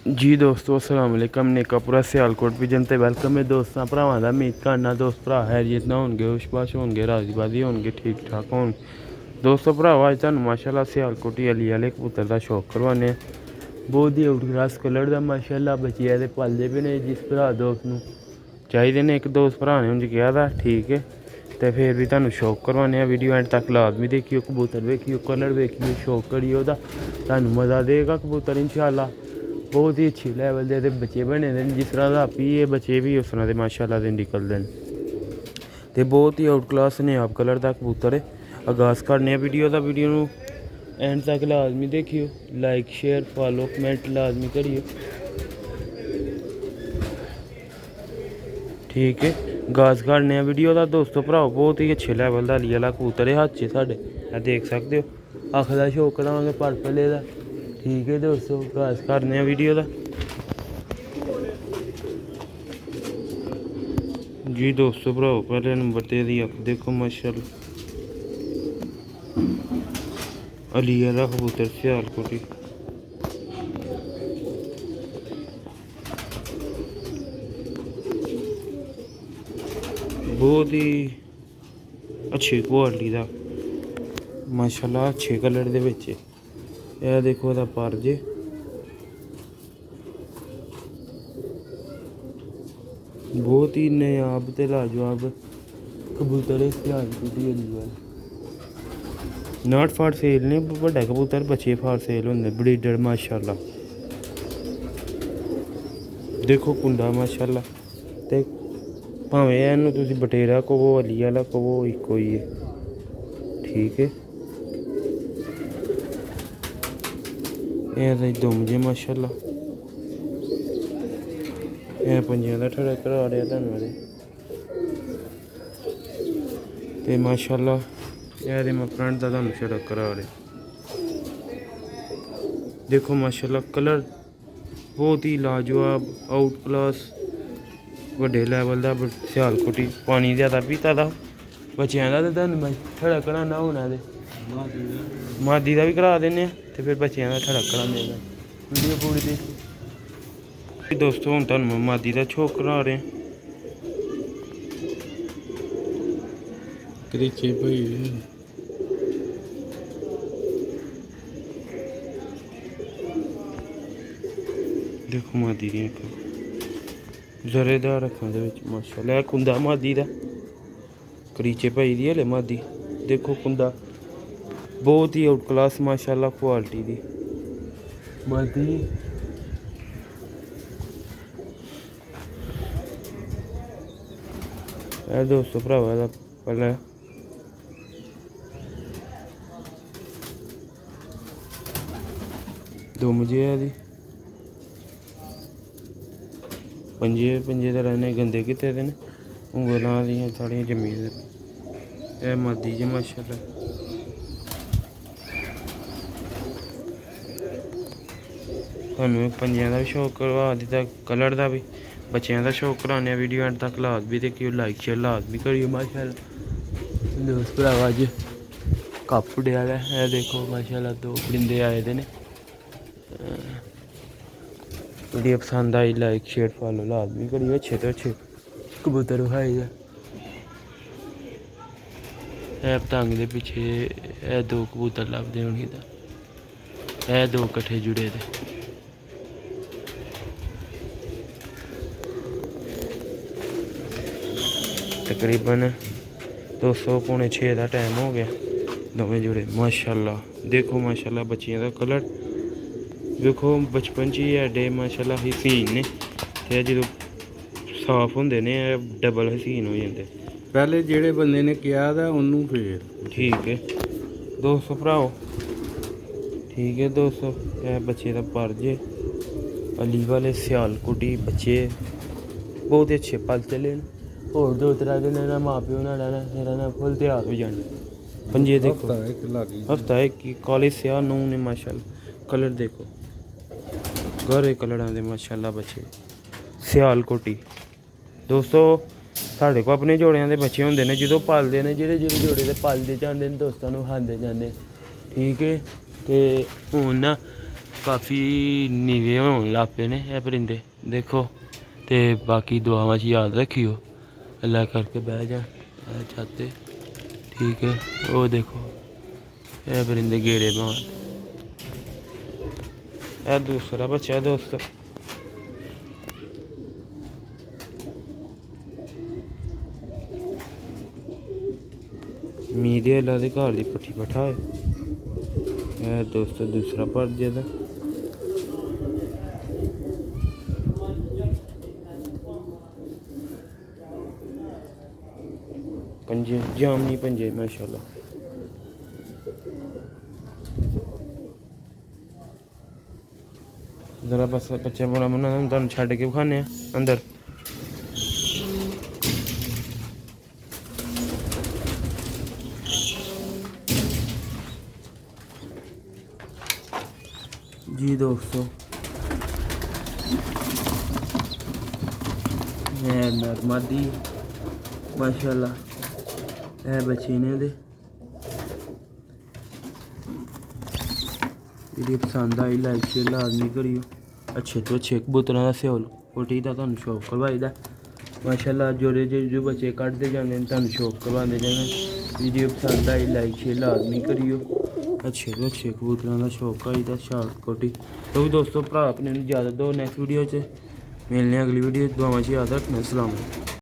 जी दोस्तों अस्सलाम वालेकुम नेकापुरा सियालकोट विजन ते वेलकम है दोस्तों भरावां दा उम्मीद करना दोस्त भरा हैरियत ना होणगे खुशबाश होणगे राजी बाजी होणगे ठीक ठाक होण दोस्तों भरावा अज तुहानूं माशाअल्लाह सियालकोटी अली आह्ले कबूतर दा शौक करवाने बहुत ही आउट क्लास कलर दा माशाअल्लाह बचिया दे पालदे भी ने जिस भरा दोस्त नूं चाहिए ने एक दोस्त भरा ने उंज कहा था ठीक है तो फिर भी तुहानूं शौक करवाने वीडियो एंड तक लाजमी देखियो कबूतर वेखियो कलर वेखियो शौक करियो दा तुहानूं मज़ा देगा कबूतर इंशाअल्लाह बहुत ही अच्छी लैवल के बच्चे बने दे जिस तरह का आपी ये बच्चे भी उस तरह के माशाअल्लाह दे निकलते हैं तो बहुत ही आउट क्लास नेआब कलर का कबूतर है आगाज़ करने वीडियो का वीडियो एंड तक लाजमी देखियो लाइक शेयर फॉलो कमेंट लाजमी करियो ठीक है आगाज़ करने वीडियो का दोस्तों भराओ बहुत ही अच्छे लैवल का अली आह्ला कबूतर है हाथ च साढ़े देख सकते हो अख का शौक करांगे पर्पले का ठीक है दोस्तों आगाज़ करने वीडियो का जी दोस्तों भराओ पहले नंबर ते दी अख देखो माशाअल्लाह अली आह्ला कबूतर सियालकोटी बहुत ही अच्छी क्वालिटी का माशाअल्लाह अच्छे कलर दे विच यह देखो दा पर जे बहुत ही नायाब ते लाजवाब कबूतर है सियालकोटी अली वाला नॉट फॉर सेल ने बड़ा कबूतर बच्चे फॉर सेल होंगे ब्रीडर माशाअल्लाह देखो कुंडा माशाअल्लाह ते भावें इनू तुसीं बटेरा कवो अली आह्ला कवो इक्को ही है ठीक है ये दुम जे माशाअल्लाह ये पंजियां दा ठड़ा करा रहा तुहानूं ते माशाअल्लाह ये मैं फ्रंट का तुहानूं छड़ा करा रहा देखो माशाअल्लाह कलर बहुत ही लाजवाब आउट क्लास वड्डे लैवल का सियालकोटी पानी ज़्यादा पीता था बच्चों का तो तुहानूं मैं ठड़ा कराना होना ते मादी का भी करा देने तो फिर बच्चों का ठड़ा कराने वीडियो पूरी देखी दोस्तों हूँ तुहानूं मैं मादी का शौक करा रहे करीचे भाई देखो मादी दी जरेदार अखां दे विच माशाअल्लाह कुंदा मादी दा करीचे भाई दी हले मादी देखो कुंदा बहुत ही आउट क्लास माशाअल्लाह क्वालिटी दी मादी ए दोस्तों भरावा दा पैह्लें दुम जे दी पंजे तो रहने गंदे कीते दे न उंगलां दियां साढ़ियां जम्मी दे एह् मादी जे माशाअल्लाह तुहानूं पंजें दा भी शौक करवा दित्ता कलर का भी बच्चों का शौक कराने वीडियो एंड तक लाजमी देखियो लाइक शेयर लाजमी करियो माशाअल्लाह दोस्त भरावा अज कप डेआ है देखो माशाअल्लाह दो परिंदे आए दे ने वीडियो पसंद आई लाइक शेयर फॉलो लाजमी करियो अच्छे तो अच्छे कबूतर विखाई है पतंग दे पिछे ए दो कबूतर लभदे होने ए दो कट्ठे जुड़े दे तकरीबन 200-6 का टाइम हो गया दोवें जुड़े माशाअल्लाह देखो माशाअल्लाह बच्चियां का कलर देखो बचपन च ही एडे माशाअल्लाह हसीन ने ते जो साफ होंदे ने डबल हसीन हो जाते पहले जेड़े बंदे ने किया था उन्होंने फिर ठीक है दोस्तों भराओ ठीक है दोस्तों यह बच्चे का पर जे अली वाले सियालकोटी बच्चे बहुत ही अच्छे पल चले न होर 2-3 दिन ना माँ प्यो ना रहना मेरा ना फुल तैयार हो जाने पंजे देखो हफ्ता एक कॉलेज से आ नू ने माशाअल्लाह कलर देखो गहरे कलर आते माशाअल्लाह बच्चे सियालकोटी दोस्तों साढ़े को अपने जोड़ियां के बच्चे होंगे ने जो पालते हैं जेह्ड़े जेह्ड़े जोड़े ते पालते जाते हैं दोस्तों खाते जाते ठीक है तो हूँ ना काफ़ी नीवे होने लग पे ने ये परिंदे देखो। तो बाकी दुआवां च याद रखियो, अल्लाह करके बह जा छाते। ठीक है, वो देखो ये परिंदे गेड़े पान। यह दूसरा बच्चा है दोस्त। मीडिया अल्लाह के घर की पट्ठी बैठा है। यह दोस्त दूसरा पर्दे दा। पंजे जामनी पंजे माशाल्लाह। जरा बस बच्चे बड़ा मना तुम छड़ के खाने अंदर। जी दोस्तों, मैं नरमादी माशाल्लाह है बच्चे ने दे। वीडियो पसंद आई लाइक शेयर लाजमी करियो। अच्छे तो अच्छे कबूतरों का स्योल पोटी का तुहानू शौक करवाई दा माशाल्लाह। जो बच्चे कटते जाते हैं तुहानू शौक करवाते जाएंगे। वीडियो पसंद आई लाइक शेयर लाजमी करियो। अच्छे तो अच्छे कबूतरों का शौक आई दा शार्ट कोटी। तो भी दोस्तों भरा अपने इजाजत दो, नैक्सट वीडियो च मिलने अगली वीडियो। दुआवां च याद रखना। अस्सलाम वालेकुम।